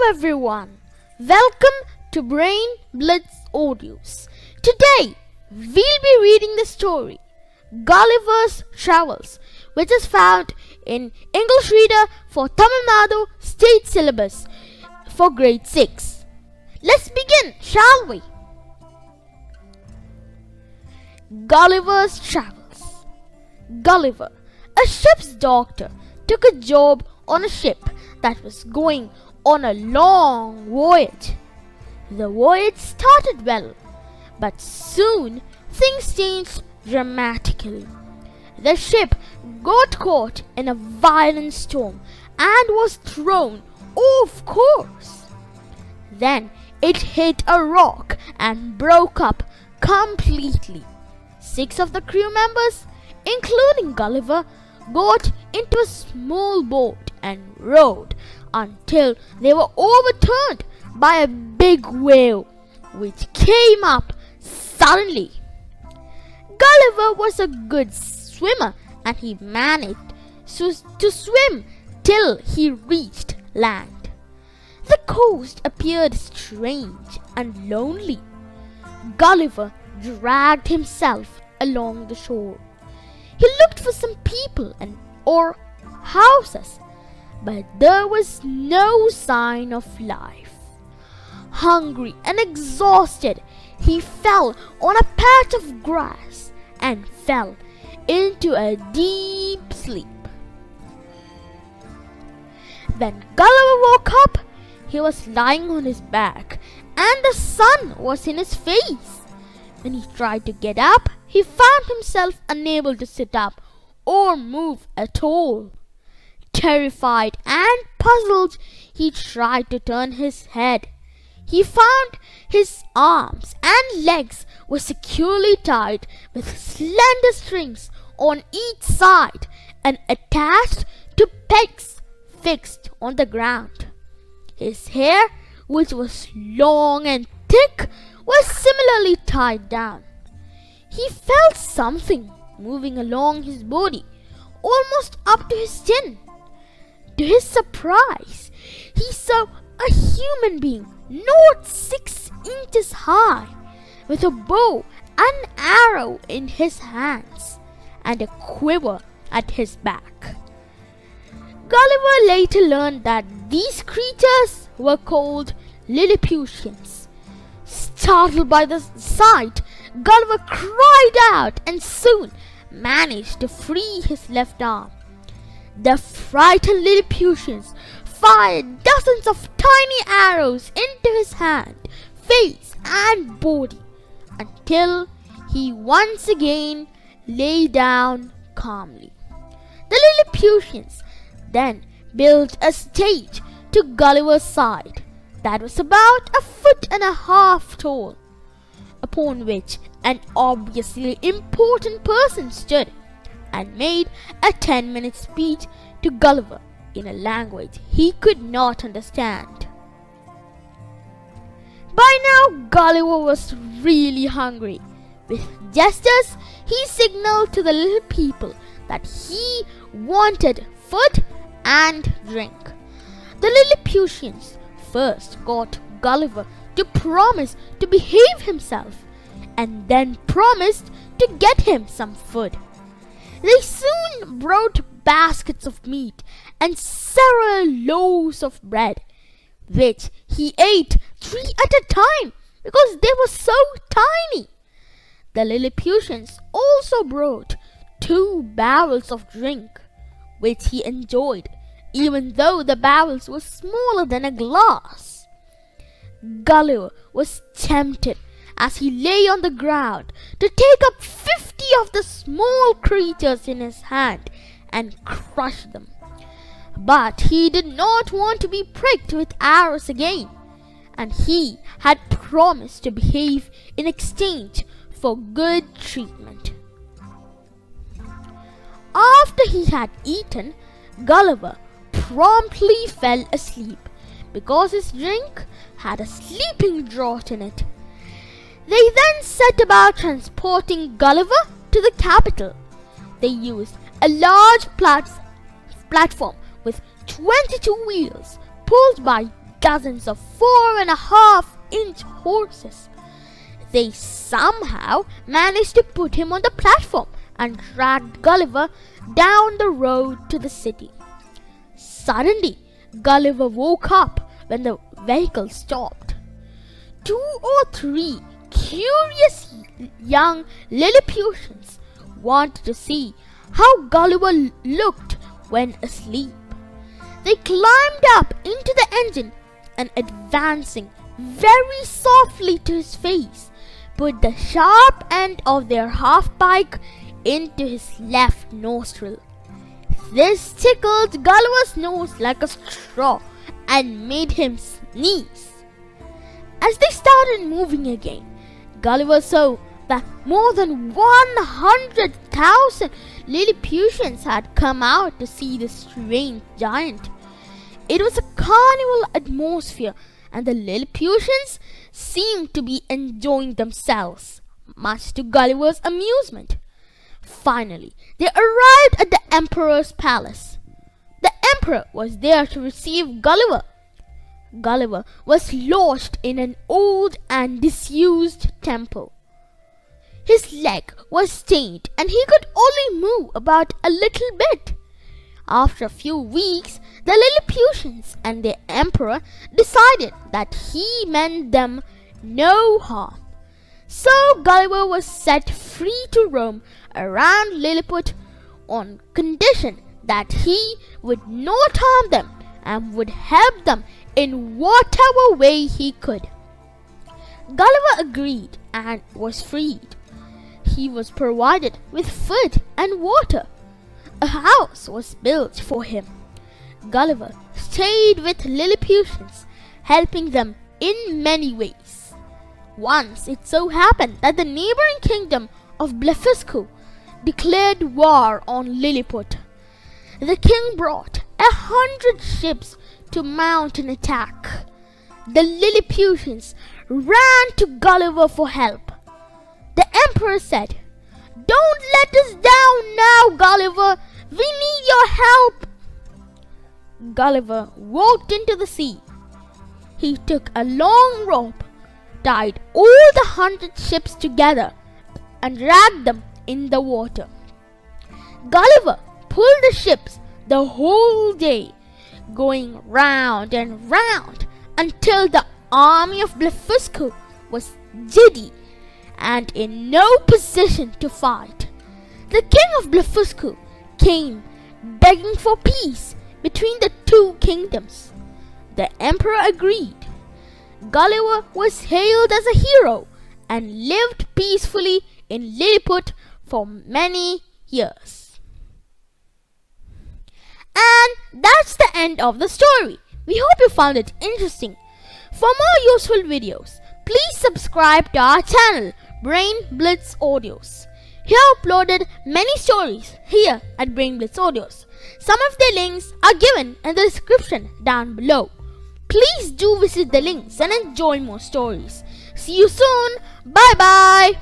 everyone, welcome to Brain Blitz Audios. Today we'll be reading the story Gulliver's Travels, which is found in English Reader for Tamil Nadu State Syllabus for Grade 6. Let's begin, shall we? Gulliver's Travels. Gulliver, a ship's doctor, took a job on a ship that was going on a long voyage. The voyage started well, but soon things changed dramatically. The ship got caught in a violent storm and was thrown off course. Then it hit a rock and broke up completely. 6 of the crew members, including Gulliver, got into a small boat and rowed until they were overturned by a big wave which came up suddenly. Gulliver was a good swimmer and he managed to swim till he reached land. The coast appeared strange and lonely. Gulliver dragged himself along the shore. He looked for some people or houses, but there was no sign of life. Hungry and exhausted, he fell on a patch of grass and fell into a deep sleep. When Gulliver woke up, he was lying on his back and the sun was in his face. When he tried to get up, he found himself unable to sit up or move at all. Terrified and puzzled, he tried to turn his head. He found his arms and legs were securely tied with slender strings on each side and attached to pegs fixed on the ground. His hair, which was long and thick, was similarly tied down. He felt something moving along his body, almost up to his chin. To his surprise, he saw a human being not 6 inches high, with a bow and arrow in his hands and a quiver at his back. Gulliver later learned that these creatures were called Lilliputians. Startled by the sight, Gulliver cried out and soon managed to free his left arm. The frightened Lilliputians fired dozens of tiny arrows into his hand, face and body until he once again lay down calmly. The Lilliputians then built a stage to Gulliver's side that was about 1.5 feet tall, upon which an obviously important person stood and made a 10-minute speech to Gulliver in a language he could not understand. By now, Gulliver was really hungry. With gestures, he signaled to the little people that he wanted food and drink. The Lilliputians first got Gulliver to promise to behave himself and then promised to get him some food. They soon brought baskets of meat and several loaves of bread, which he ate 3 at a time because they were so tiny. The Lilliputians also brought 2 barrels of drink, which he enjoyed, even though the barrels were smaller than a glass. Gulliver was tempted as he lay on the ground to take up 50 of the small creatures in his hand and crush them. But he did not want to be pricked with arrows again, and he had promised to behave in exchange for good treatment. After he had eaten, Gulliver promptly fell asleep because his drink had a sleeping draught in it. They then set about transporting Gulliver to the capital. They used a large platform with 22 wheels pulled by dozens of 4.5-inch horses. They somehow managed to put him on the platform and dragged Gulliver down the road to the city. Suddenly, Gulliver woke up when the vehicle stopped. 2 or 3 curious young Lilliputians wanted to see how Gulliver looked when asleep. They climbed up into the engine and, advancing very softly to his face, put the sharp end of their half-pike into his left nostril. This tickled Gulliver's nose like a straw and made him sneeze. As they started moving again, Gulliver saw that more than 100,000 Lilliputians had come out to see the strange giant. It was a carnival atmosphere, and the Lilliputians seemed to be enjoying themselves, much to Gulliver's amusement. Finally, they arrived at the Emperor's palace. The Emperor was there to receive Gulliver. Gulliver was lodged in an old and disused temple. His leg was stained and he could only move about a little bit. After a few weeks, the Lilliputians and the Emperor decided that he meant them no harm. So Gulliver was set free to roam around Lilliput on condition that he would not harm them and would help them in whatever way he could. Gulliver agreed and was freed. He was provided with food and water. A house was built for him. Gulliver stayed with Lilliputians, helping them in many ways. Once it so happened that the neighboring kingdom of Vasippathu declared war on Lilliput. The king brought 100 ships to mount an attack. The Lilliputians ran to Gulliver for help. The emperor said, "Don't let us down now, Gulliver. We need your help." Gulliver walked into the sea. He took a long rope, tied all the 100 ships together, and dragged them in the water. Gulliver pulled the ships the whole day, going round and round until the army of Vasippathu was giddy and in no position to fight. The king of Vasippathu came begging for peace between the two kingdoms. The emperor agreed. Gulliver was hailed as a hero and lived peacefully in Lilliput for many years. And that's the end of the story. We hope you found it interesting. For more useful videos, please subscribe to our channel, Brain Blitz Audios. Here uploaded many stories here at Brain Blitz Audios. Some of the links are given in the description down below. Please do visit the links and enjoy more stories. See you soon. Bye bye.